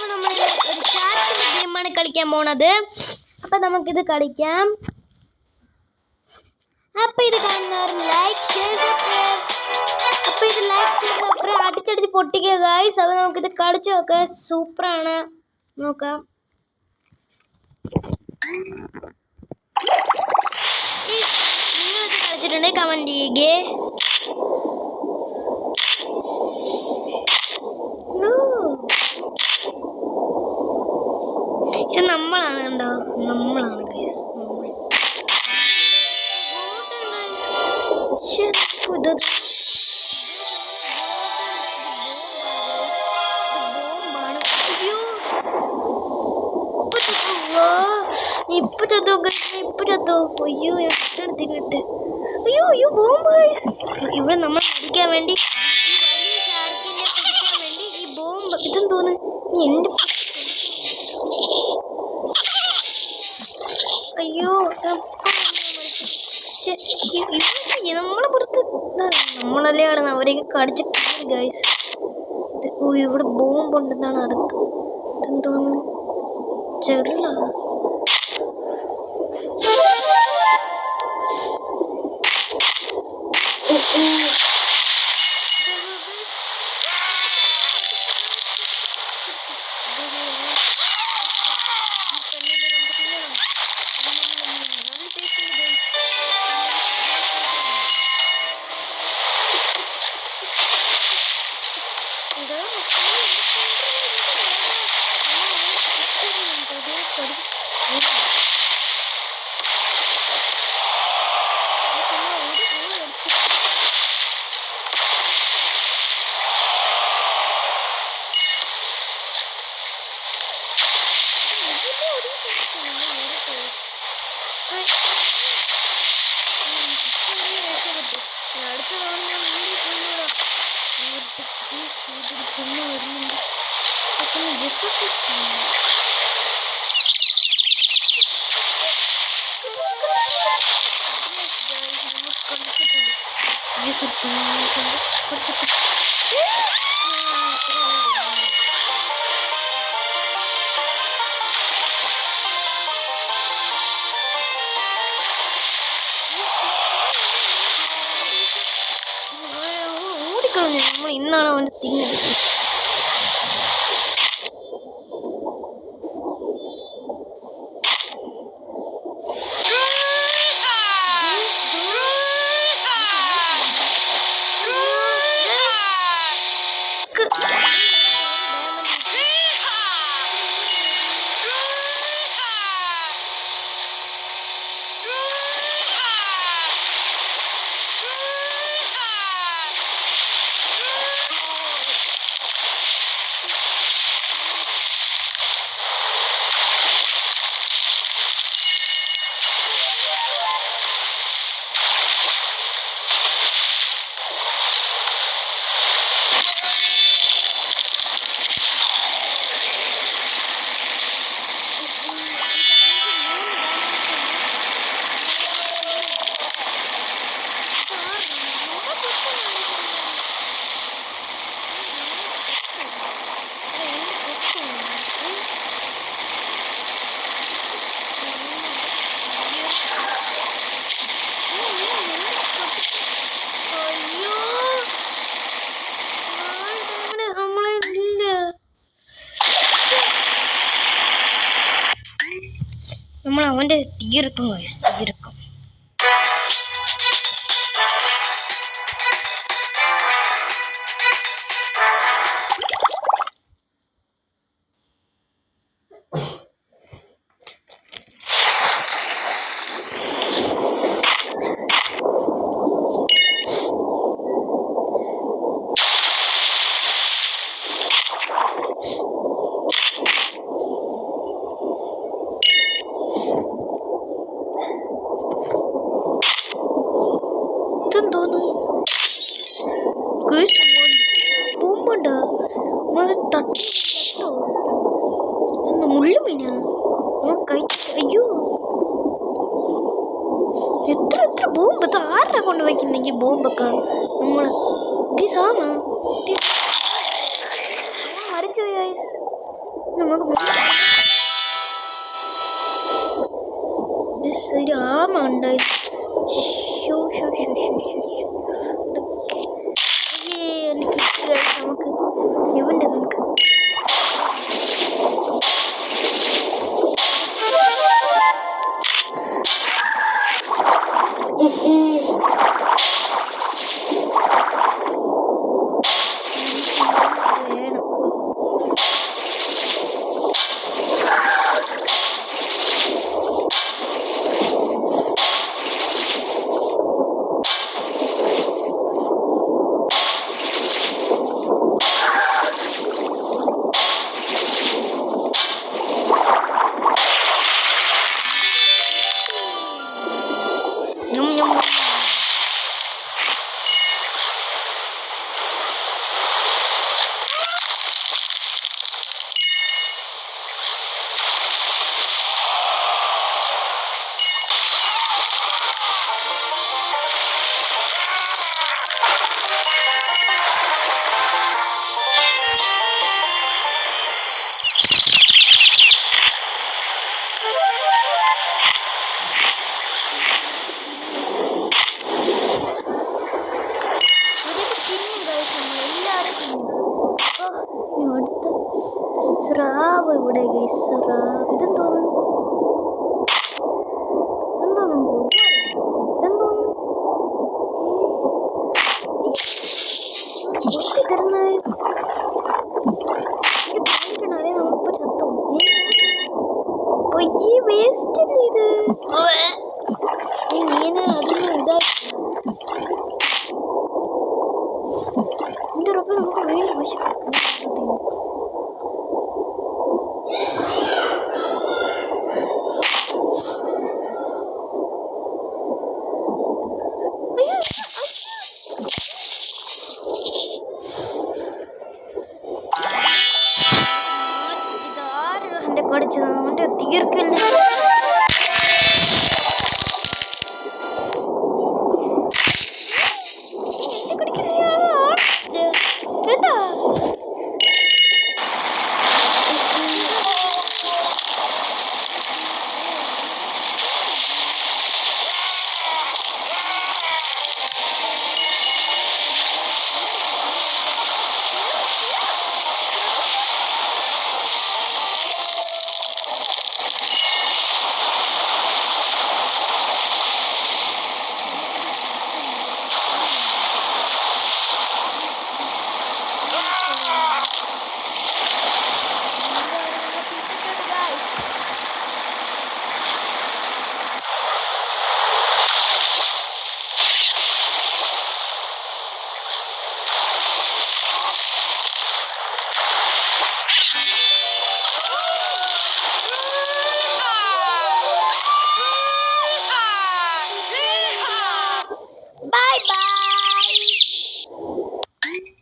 നമ്മൾ ഒരു ചാറ്റിന്റെ ഗെയിമാണ് കളിക്കാൻ പോണത്. അപ്പം നമുക്കിത് കളിക്കാം. അപ്പം ഇത് കാണുന്നവർ ലൈക്ക് ചെയ്ത് അപ്പം ഇത് ലൈക്ക് ചെയ്ത് അടിച്ചടിച്ച് പൊട്ടിക്കുക ഗൈസ്. അപ്പോൾ നമുക്കിത് കളിച്ചു നോക്കാം. സൂപ്പറാണ്. നോക്കാം. നിങ്ങളിത് കളിച്ചിട്ടുണ്ടെങ്കിൽ കമൻറ്റ് ചെയ്യുകയെ. ഇത് നമ്മളാണ് കണ്ടോ, നമ്മളാണ് ഗൈസ്. ഇപ്പൊ ചത്തോ. അയ്യോ എടുത്തിട്ട് അയ്യോ ബോംബ്. ഇവിടെ നമ്മൾ പിടിക്കാൻ വേണ്ടി ഈ ബോംബ് ഇതെന്തോന്ന് എന്റെ. അയ്യോ നമ്മളെ പുറത്ത് നമ്മളല്ലേ കിടന്ന് അവരെയൊക്കെ കടിച്ചിട്ട് ഗൈസ്. ഇവിടെ ബോംബ് ഉണ്ടെന്നാണ് അടുത്ത്. എന്തോന്ന് ചെറുള്ള ഓടിക്കളഞ്ഞു. നമ്മൾ ഇന്നാണ് അവൻ്റെ തിന്നത്. നമ്മൾ അവൻ്റെ തീർക്കും തീർക്കും. ഇതെന്തോന്ന് ബോംബുണ്ടോ? തട്ടോ മുള്ളു മീനാ കൈ. അയ്യോ എത്ര ബോംബ്. ഇത് ആരുടെ കൊണ്ട് വയ്ക്കുന്നെങ്കിൽ ബോംബൊക്കെ നമ്മൾ സാമാ മരിച്ചു ഗൈസ്. നമുക്ക് ഒരു ആമ ഉണ്ടായിരുന്നു. നമുക്ക് ഇവന്റെ നമുക്ക് സ്രാവ് ഇവിടെ സ്രാവ് ഇതെന്തോന്നു നമ്മളിപ്പോ ചത്തോ ഈ വേസ്റ്റ് അല്ലേ ഇത് മീന് അതൊന്നും ഇതായിട്ടില്ല എന്റെ ഉറപ്പ് നമുക്ക് വേണ്ടി വശം